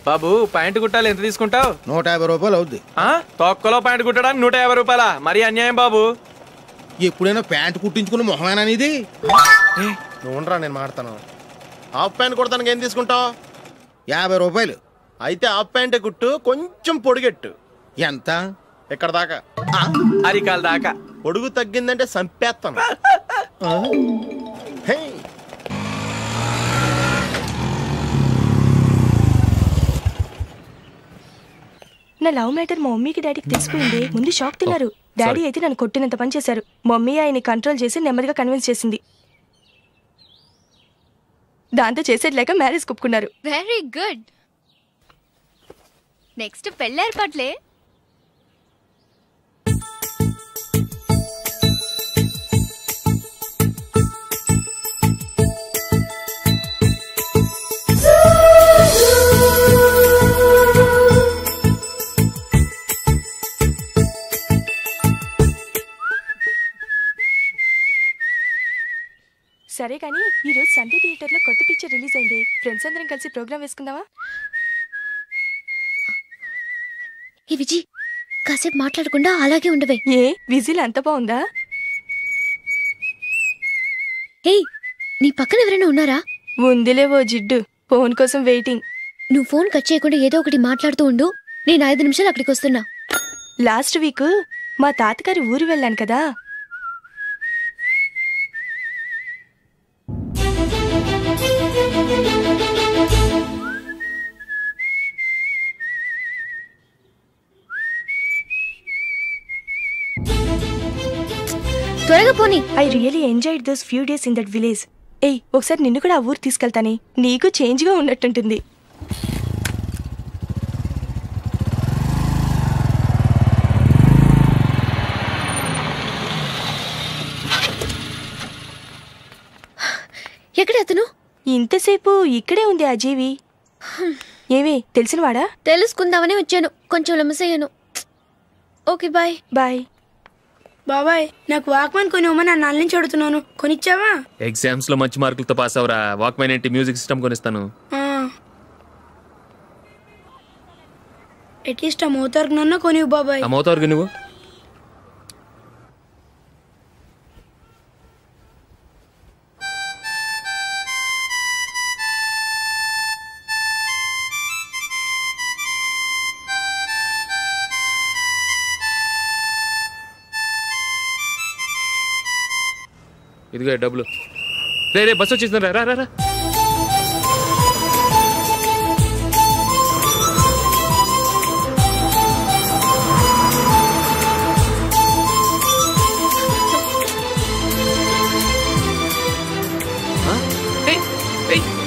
బాబు pant కుట్టాలి, ఎంత తీసుకుంటావు? 150 రూపాయలు అవుద్ది. తొక్కలో ప్యాంటు కుట్టడానికి 150 రూపాయలా? మరి అన్యాయం బాబు. ఎప్పుడైనా ప్యాంటు కుట్టించుకున్న మొహమేనా ఇది? నువ్వురా, నేను మాడతాను. హాఫ్ ప్యాంట్ కుడతానికి ఏం తీసుకుంటావు? 50 రూపాయలు. అయితే హాఫ్ ప్యాంటే కుట్టు, కొంచెం పొడిగెట్టు. ఎంత? ఇక్కడ దాకా, అరికాల దాకా. పొడుగు తగ్గిందంటే సంపేస్తాను. నా లవ్ మ్యాటర్ మా మమ్మీకి డాడీకి తెలిసిపోయింది. ముందు షాక్ తిన్నారు. డాడీ అయితే నన్ను కొట్టినంత పని చేశారు. మమ్మీ ఆయన్ని కంట్రోల్ చేసి నెమ్మదిగా కన్విన్స్ చేసింది. దాంతో చేసేది లేక మ్యారేజ్ ఒప్పుకున్నారు. Very good. నెక్స్ట్ పెళ్లి ఏర్పాట్లే. సరే కానీ ఈ రోజు సండే థియేటర్ లో కొత్త పిక్చర్ రిలీజ్ అయింది. ఫ్రెండ్స్ అందరం కలిసి ప్రోగ్రామ్ వేసుకుందామా? ఈ విజి కాసేపు మాట్లాడకుండా అలాగే ఉండవే. ఏ విజిల్ అంత బాగుందా? ఏయ్, నీ పక్కన ఎవరైనా ఉన్నారా? ఉందిలే ఓ జిడ్డు, ఫోన్ కోసం వెయిటింగ్. నువ్వు ఫోన్ కట్ చేయకుండా ఏదో ఒకటి మాట్లాడుతూ ఉండు. నేను 5 నిమిషాలు అక్కడికి వస్తున్నా. లాస్ట్ వీక్ మా తాతగారి ఊరు వెళ్ళాను కదా. త్వరగా పోనీ. I really enjoyed those few days in that village. ఏయ్, ఒకసారి నిన్ను కూడా ఆ ఊరు తీసుకెళ్తానే, నీకు చేంజ్ గా ఉన్నట్టుంటుంది. ఎక్కడ అతను? ఇంతసేపు ఇక్కడే ఉంది ఆ జీవి. ఏవే తెలిసినవాడా? తెలుసుకుందామని వచ్చాను, కొంచెం లెమసయ్యాను. Okay bye. బాయ్. బాబాయ్, నాకు వాక్మెన్ కొనివ్వమని నా నాన్న నుంచి అడుగుతున్నాను, కొనిచ్చావా? ఎగ్జామ్స్ లో మంచి మార్కులతో పాస్ అవరా. వాక్మెన్ ఏంటి, మ్యూజిక్ సిస్టమ్ కొనిస్తాను. అట్లీస్ట్ ఆ మోతార్కు నన్న కొనివ్వు బాబాయ్. ఆ మోతార్కు నువ్వు ఇదిగో డబ్బులు. రే బస్సు వచ్చేసింది, రా రా రా.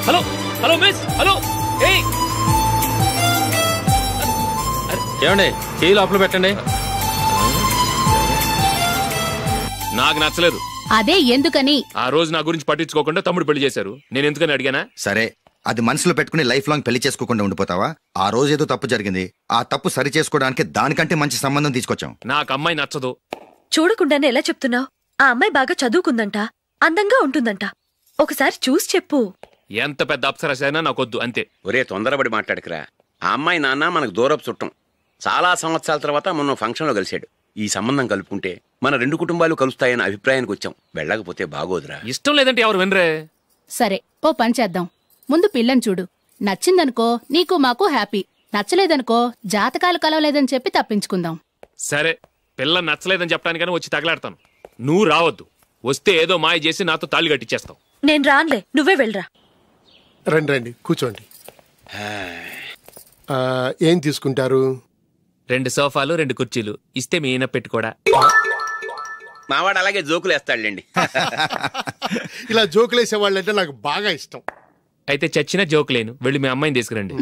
Hello hello miss, hello. ఏమండి, చేయి లోపల పెట్టండి. నాకు నచ్చలేదు. అదే ఎందుకని? ఆ రోజు నా గురించి పట్టించుకోకుండా తమ్ముడు పెళ్లి చేశారు. నేను ఎందుకని అడిగానా? సరే, అది మనసులో పెట్టుకుని లైఫ్ లాంగ్ పెళ్లి చేసుకోకుండా ఉండిపోతావా? ఆ రోజు ఏదో తప్పు జరిగింది, ఆ తప్పు సరి చేసుకోవడానికి దానికంటే మంచి సంబంధం తీసుకొచ్చాం. నాకు అమ్మాయి నచ్చదు. చూడకుండానే ఎలా చెప్తున్నావు? ఆ అమ్మాయి బాగా చదువుకుందంట, అందంగా ఉంటుందంట. ఒకసారి చూసి చెప్పు. ఎంత పెద్ద అప్సరస అయినా నాకొద్దు, అంతే. ఒరే, తొందరపడి మాట్లాడకురా. ఆ అమ్మాయి నాన్న మనకు దూరపు చుట్టం. చాలా సంవత్సరాల తర్వాత మొన్న ఫంక్షన్ లో కలిశాడు. ఈ సంబంధం కలుపుకుంటే మన 2 కుటుంబాలు కలుస్తాయన్న అభిప్రాయానికి వచ్చాం. వెళ్ళకపోతే బాగోదురా. ఇష్టం లేదంటే ఎవరు వినరే. సరే, ఓ పని చేద్దాం. ముందు పిల్లని చూడు. నచ్చిందనుకో నీకు మాకు హ్యాపీ, నచ్చలేదనుకో జాతకాలు కలవలేదని చెప్పి తప్పించుకుందాం. సరే, పిల్ల నచ్చలేదని చెప్పడానికైనా వచ్చి తగలాడతాను. నువ్వు రావద్దు. వస్తే ఏదో మాయ చేసి నాతో తాళి కట్టించేస్తావు. నేను రాన్లే, నువ్వే వెళ్ళరా. రండి రండి, కూర్చోండి. ఏం తీసుకుంటారు? 2 సోఫాలు 2 కుర్చీలు ఇస్తే మీ ఈయన పెట్టుకోడా. మావాడు అలాగే జోకులు వేస్తాడులేండి. ఇలా జోకులు వేసేవాళ్ళంటే నాకు బాగా ఇష్టం. అయితే చచ్చిన జోకు లేను. వెళ్ళి మీ అమ్మాయిని తీసుకురండి.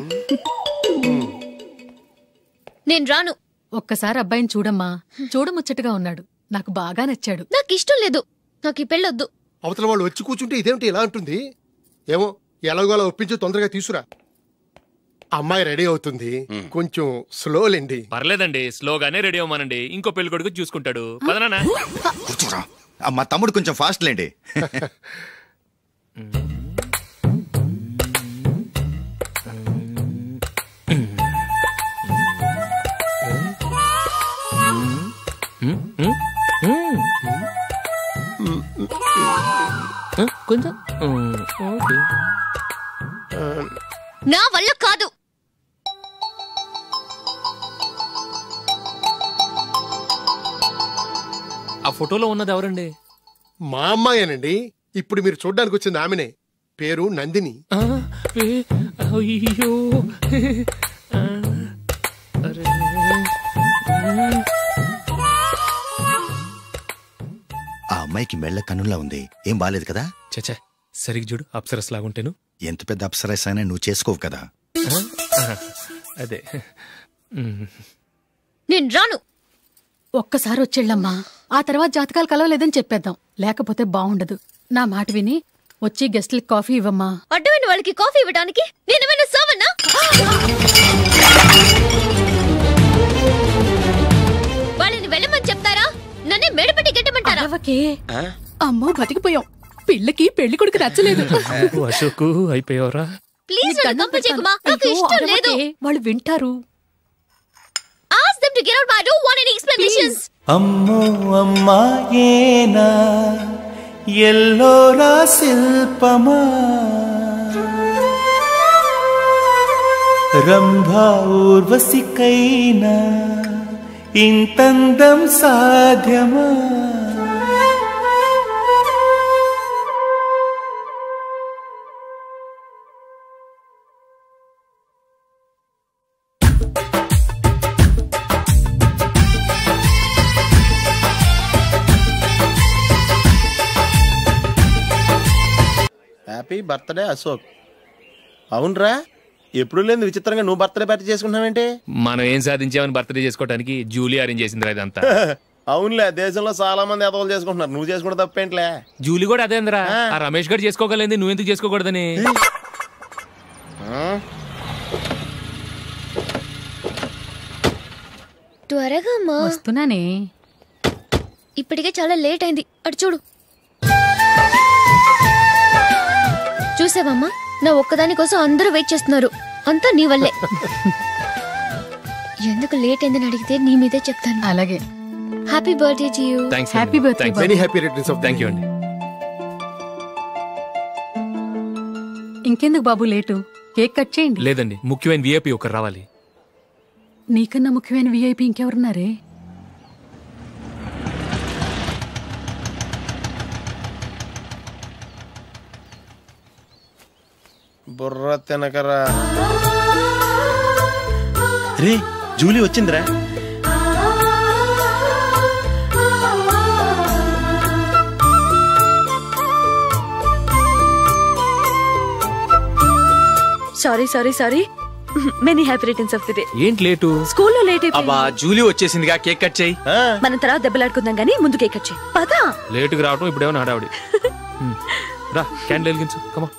నేను రాను. ఒక్కసారి అబ్బాయిని చూడమ్మా, చూడముచ్చటగా ఉన్నాడు, నాకు బాగా నచ్చాడు. నాకు ఇష్టం లేదు, నాకు ఈ పెళ్ళొద్దు. అవతల వాళ్ళు వచ్చి కూర్చుంటే ఇదేమిటి ఇలా ఉంటుంది? ఏమో, ఎలాగోలా ఒప్పించి తొందరగా తీసురా. అమ్మాయి రెడీ అవుతుంది, కొంచెం స్లోలేండి. పర్లేదండి, స్లోగానే రెడీ అవ్వమానండి. ఇంకో పెళ్లి కొడుకు చూసుకుంటాడు. పదనా. కూర్చోరా, మా తమ్ముడు కొంచెం ఫాస్ట్ లేండి. కొంచెం ఓకే. నా వల్ల కాదు. ఆ ఫోటోలో ఉన్నది ఎవరండి? మా అమ్మాయేనండి. ఇప్పుడు మీరు చూడ్డానికి వచ్చింది ఆమెనే. పేరు నందిని. అయ్యో ఆ అమ్మాయికి మెళ్ళ కన్నులా ఉంది. ఏం బాలేదు కదా? చచ్చా, సరిగ్గా చూడు, అప్సరస్ లాగుంటేను. ఎంత పెద్ద అప్సరస్ అయినా నువ్వు చేసుకోవు కదా. అదే. నేను రాను. ఒక్కసారి వచ్చేళ్ళమ్మా, ఆ తర్వాత జాతకాలు కలవలేదని చెప్పేద్దాం, లేకపోతే బాగుండదు. నా మాట విని వచ్చి గెస్ట్లకి కాఫీ ఇవ్వమ్మా. అడ్డమైన వాళ్ళకి కాఫీ ఇవ్వడానికి నేనేమైనా సోమన్నా? వాళ్ళని వెళ్ళమని చెప్తారా, నన్నే మేడపట్టి గెట్టమంటారా? అమ్మో బతికిపోయాం. పిల్లకి పెళ్లి కొడుకు నచ్చలేదు. అశోక్ అయిపోయావరా? ప్లీజ్ నన్ను పంపించేకుమా, నాకు ఇష్టం లేదు. వాళ్ళు వింటారు. Ask them to get out. I don't want any explanations. అమ్మో అమ్మాయేనా ఎల్లోరా శిల్పమా రంభా ఊర్వశికైనా ఇంతందం సాధ్యమా? Happy birthday Ashok. అవునరా, ఎప్పుడు లేదు విచిత్రంగా నువ్వు బర్త్డే పార్టీ చేసుకుంటున్నావేంటి? మనం ఏం సాధించామని బర్త్డే చేసుకోవడానికి జూలీ అరేంజ్ చేసింది ఇదంతా. అవునులే, దేశంలో చాలా మంది ఎదవలు చేసుకుంటున్నారు, నువ్వు చేసుకుంటే తప్పేంట్లే. జూలీ కూడా అదేంద్రా, ఆ రమేష్ గారు చేసుకోగలింది, నువ్వెందుకు చేసుకోకూడదని. త్వరగా అమ్మా. వస్తున్నానే. ఇప్పటికే చాలా లేట్ అయింది, అటు చూడు. చూసావమ్మా, నా ఒక్కదాని కోసం అందరూ వెయిట్ చేస్తున్నారు. అంతా నీ వల్లే. ఎందుకు లేట్ అయిందని అడిగితే నీ మీదే చెప్తాను. అలాగే. Happy birthday to you. Happy birthday. Many happy returns of. Thank you అండి. ఇంకెందుకు బాబు లేటు, కేక్ కట్ చేయండి. లేదండి, ముఖ్యమైన విఐపి ఒకరు రావాలి. నీకన్నా ముఖ్యమైన విఐపి ఇంకెవరున్నారే? బుర్ర తినకరా. రే జూలీ వచ్చిందిరా. Sorry sorry sorry. Many happy returns of the day. ఏంటి లేటు? స్కూల్లో లేట్ అయిపోయింది. అబ్బా జూలీ వచ్చేసిందిగా, కేక్ కట్ చేయి. మనం తర్వాత దెబ్బలాడుకుందాం గానీ ముందు కేక్ కట్ చేయి. పదా. లేటుగా రావటం ఇప్పుడేమో హడావుడి. రా, క్యాండిల్ వెలిగించు. కమా.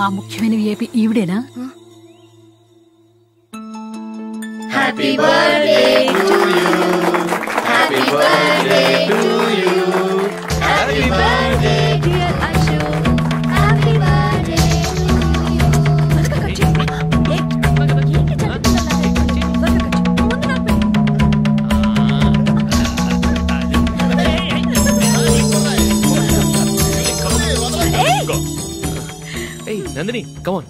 ఆ ముఖ్యమైన విఐపి ఈవిడేనా? Happy birthday to you. Happy birthday to you. Happy birthday dear Ashok. Happy birthday Nandini, come on.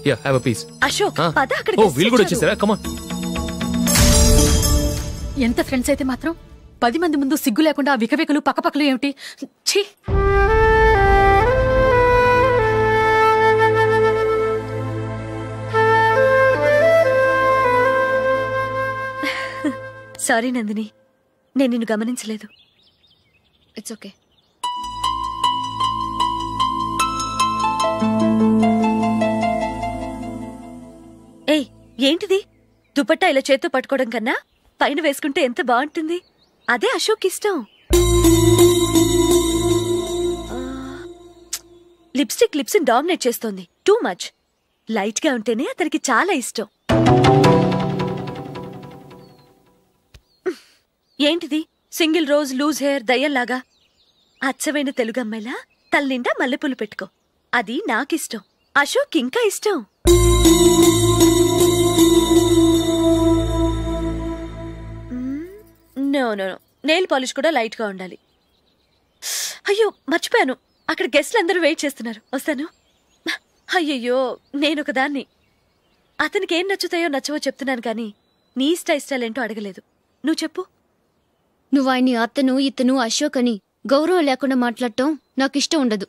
Yeah, have a piece. Ashok పద అక్కడికి. ఓ వీళ్ళు కూడా వచ్చేసారా? Come on. ఎంత ఫ్రెండ్స్ అయితే మాత్రం 10 మంది ముందు సిగ్గు లేకుండా ఆ వికవికలు పక్కపక్కలు ఏమిటి? ఛీ. సారీ నందిని, నేను నిన్ను గమనించలేదు. It's okay. ఏయ్, ఏంటిది? దుపట్టా ఇలా చేత్తో పట్టుకోవడం కన్నా పైన వేసుకుంటే ఎంత బాగుంటుంది. అదే అశోక్ ఇష్టం. లిప్స్టిక్ లిప్స్ డామినేట్ చేస్తోంది. Too much. లైట్ గా ఉంటేనే అతనికి చాలా ఇష్టం. ఏంటిది? సింగిల్ రోజ్ లూజ్ హెయిర్ దయ్యంలాగా. అచ్చమైన తెలుగు అమ్మాయిలా తల్లిండా మల్లెపూలు పెట్టుకో. అది నాకిష్టం. అశోక్ ఇంకా ఇష్టం. No no no, nail polish కూడా లైట్ గా ఉండాలి. అయ్యో మర్చిపోయాను, అక్కడ గెస్ట్లు అందరూ వెయిట్ చేస్తున్నారు. వస్తాను. అయ్యయ్యో నేనొక దాన్ని. అతనికి ఏం నచ్చుతాయో నచ్చవో చెప్తున్నాను కానీ నీ ఇష్టాలేంటో అడగలేదు. నువ్వు చెప్పు. నువ్వు ఆయన్ని అతను ఇతను అశోక్ అని గౌరవం లేకుండా మాట్లాడటం నాకు ఇష్టం ఉండదు.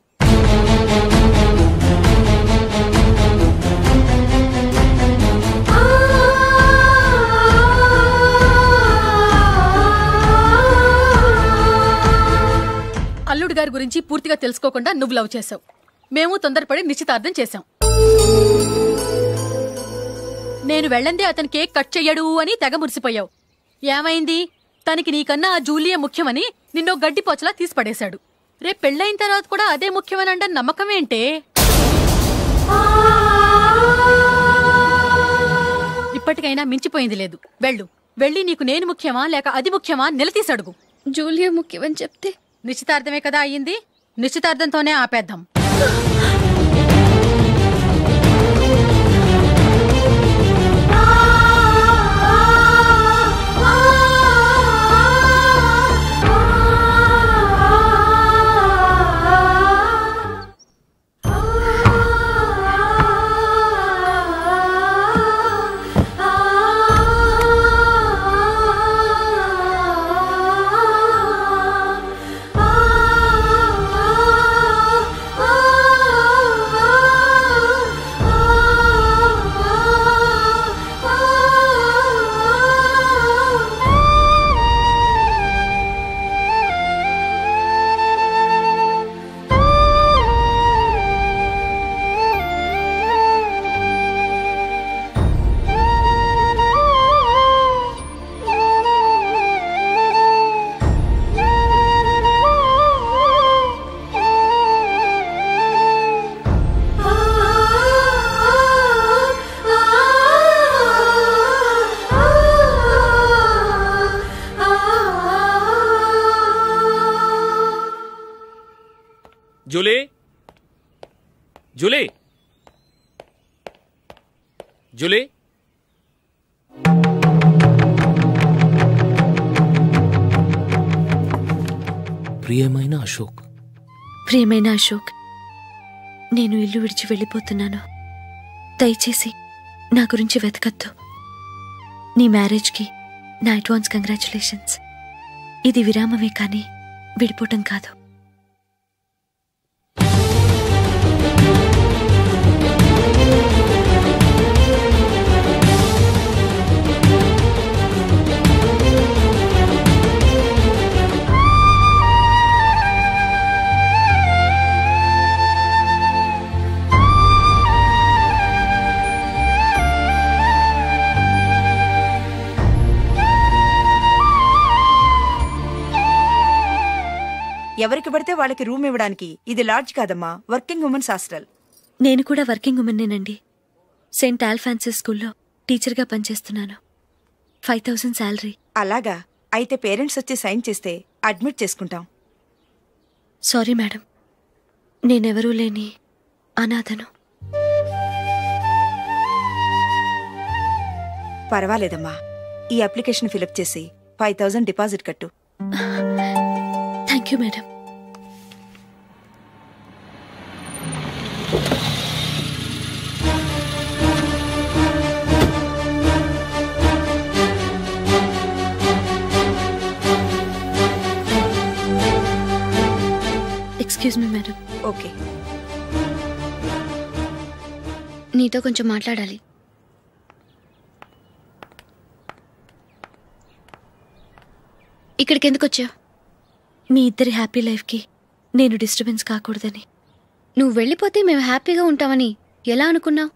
అల్లుడు గారి గురించి పూర్తిగా తెలుసుకోకుండా నువ్వు లవ్ చేసావు. మేము తొందరపడి నిశ్చితార్థం చేశాం. నేను వెళ్ళందే అతను కేక్ కట్ చెయ్యడు అని తెగ మురిసిపోయావు. ఏమైంది? తనకి నీకన్నా ఆ జూలియే ముఖ్యమని నిన్నో గడ్డిపోచలా తీసి పడేశాడు. రేపు పెళ్ళైన తర్వాత కూడా అదే ముఖ్యమని అంటే నమ్మకం ఏంటే? ఇప్పటికైనా మించిపోయింది లేదు. వెళ్ళి నీకు నేను ముఖ్యమా లేక అది ముఖ్యమా నిలదీసి అడుగు. జూలియా ముఖ్యమని చెప్తే నిశ్చితార్థమే కదా అయ్యింది. నిశ్చితార్థంతోనే ఆపేద్దాం. జూలీ, జూలీ, జూలీ, ప్రియమైన అశోక్. ప్రియమైన అశోక్, నేను ఇల్లు విడిచి వెళ్ళిపోతున్నాను. దయచేసి నా గురించి వెతకద్దు. నీ మ్యారేజ్కి నా అడ్వాన్స్ కంగ్రాచులేషన్స్. ఇది విరామమే కానీ విడిపోవటం కాదు. ఎవరికి పడితే వాళ్ళకి రూమ్ ఇవ్వడానికి ఇది లాడ్జ్ కాదమ్మా, వర్కింగ్ ఉమెన్స్ హాస్టల్. నేను కూడా వర్కింగ్ ఉమెన్నేనండి. సెయింట్ ఆల్ఫాన్సిస్ స్కూల్లో టీచర్గా పనిచేస్తున్నాను. 5000 శాలరీ. అలాగా? అయితే పేరెంట్స్ వచ్చి సైన్ చేస్తే అడ్మిట్ చేసుకుంటాం. సారీ మేడం, నేనెవరూ లేని అనాథను. పర్వాలేదమ్మా, ఈ అప్లికేషన్ ఫిలప్ చేసి 5000 డిపాజిట్ కట్టు. Thank you madam. Excuse me madam. Okay. నీతో కొంచెం మాట్లాడాలి. ఇక్కడికి ఎందుకు వచ్చావు? మీ ఇద్దరి హ్యాపీ లైఫ్కి నేను డిస్టర్బెన్స్ కాకూడదని. నువ్వు వెళ్ళిపోతే మేము హ్యాపీగా ఉంటామని ఎలా అనుకున్నావు?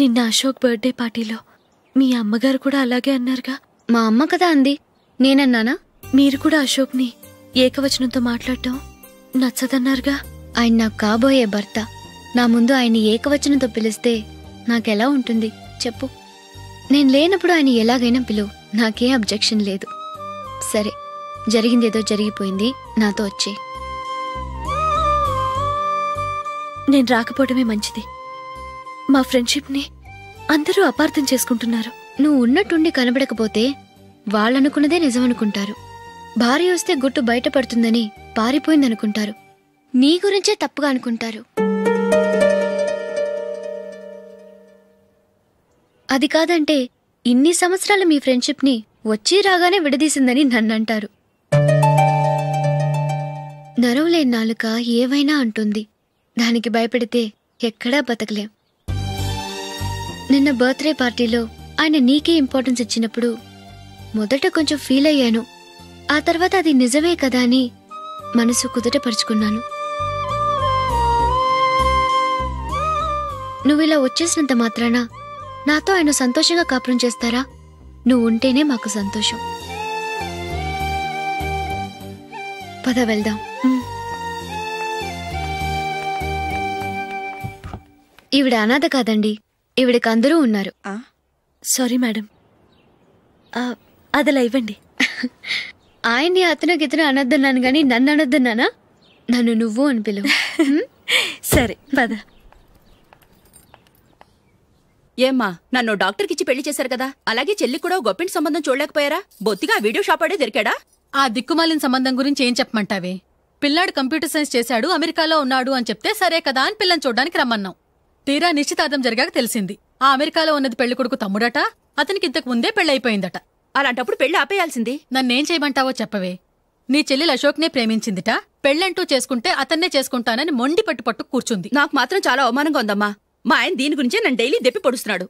నిన్న అశోక్ బర్త్డే పార్టీలో మీ అమ్మగారు కూడా అలాగే అన్నారుగా. మా అమ్మ కదా అంది, నేనన్నానా? మీరు కూడా అశోక్ని ఏకవచనంతో మాట్లాడటం నచ్చదన్నారుగా. ఆయన నాకు కాబోయే భర్త. నా ముందు ఆయన్ని ఏకవచనంతో పిలిస్తే నాకెలా ఉంటుంది చెప్పు? నేను లేనప్పుడు ఆయన ఎలాగైనా పిలువు, నాకేం అబ్జెక్షన్ లేదు. సరే, జరిగిందేదో జరిగిపోయింది, నాతో వచ్చే. నేను రాకపోవడమే మంచిది. మా ఫ్రెండ్షిప్ని అందరూ అపార్థం చేసుకుంటున్నారు. నువ్వు ఉన్నట్టుండి కనబడకపోతే వాళ్ళనుకున్నదే నిజమనుకుంటారు. భార్య వస్తే గుట్టు బయటపడుతుందని పారిపోయిందనుకుంటారు. నీ గురించే తప్పుగా అనుకుంటారు. అది కాదంటే ఇన్ని సంవత్సరాల మీ ఫ్రెండ్షిప్ ని వచ్చి రాగానే విడదీసిందని నన్నంటారు. నరవలేని నాలుక ఏవైనా అంటుంది. దానికి భయపడితే ఎక్కడా బతకలేం. నిన్న బర్త్డే పార్టీలో ఆయన నీకే ఇంపార్టెన్స్ ఇచ్చినప్పుడు మొదట కొంచెం ఫీల్ అయ్యాను. ఆ తర్వాత అది నిజమే కదా అని మనసు కుదుటపరుచుకున్నాను. నువ్విలా వచ్చేసినంత మాత్రాన నాతో ఆయన సంతోషంగా కాపురం చేస్తారా? నువ్వు ఉంటేనే మాకు సంతోషం. పద వెళ్దాం. ఈవిడ అనాథ కాదండి, ఈవిడకి అందరూ ఉన్నారు. సారీ మేడం, అదలా ఇవ్వండి. ఆయన్ని అతను గితను అనొద్దన్నాను గాని నన్ను అనొద్దన్నానా? నన్ను నువ్వు అని పిలువు. సరే పద. ఏమ్మా, నన్ను డాక్టర్కిచ్చి పెళ్లి చేశారు కదా, అలాగే చెల్లి కూడా గొప్పింటి సంబంధం చూడలేకపోయారా? బొత్తిగా వీడియో షాప్ ఆడే దొరికాడా? ఆ దిక్కుమాలిన సంబంధం గురించి ఏం చెప్పమంటావే? పిల్లాడు కంప్యూటర్ సైన్స్ చేశాడు, అమెరికాలో ఉన్నాడు అని చెప్తే సరే కదా అని పిల్లని చూడడానికి రమ్మన్నాం. తీరా నిశ్చితార్థం జరిగాక తెలిసింది ఆ అమెరికాలో ఉన్నది పెళ్లి కొడుకు తమ్ముడట, అతనికి ఇంతకు ముందే పెళ్లయిపోయిందట. అలాంటప్పుడు పెళ్లి ఆపేయాల్సింది. నన్నేం చేయమంటావో చెప్పవే. నీ చెల్లెలు అశోక్నే ప్రేమించిందిట, పెళ్ళంటూ చేసుకుంటే అతన్నే చేసుకుంటానని మొండి పట్టు కూర్చుంది. నాకు మాత్రం చాలా అవమానంగా ఉందమ్మా. మా ఆయన దీని గురించే నన్ను డైలీ దెప్పి పొడుస్తున్నాడు.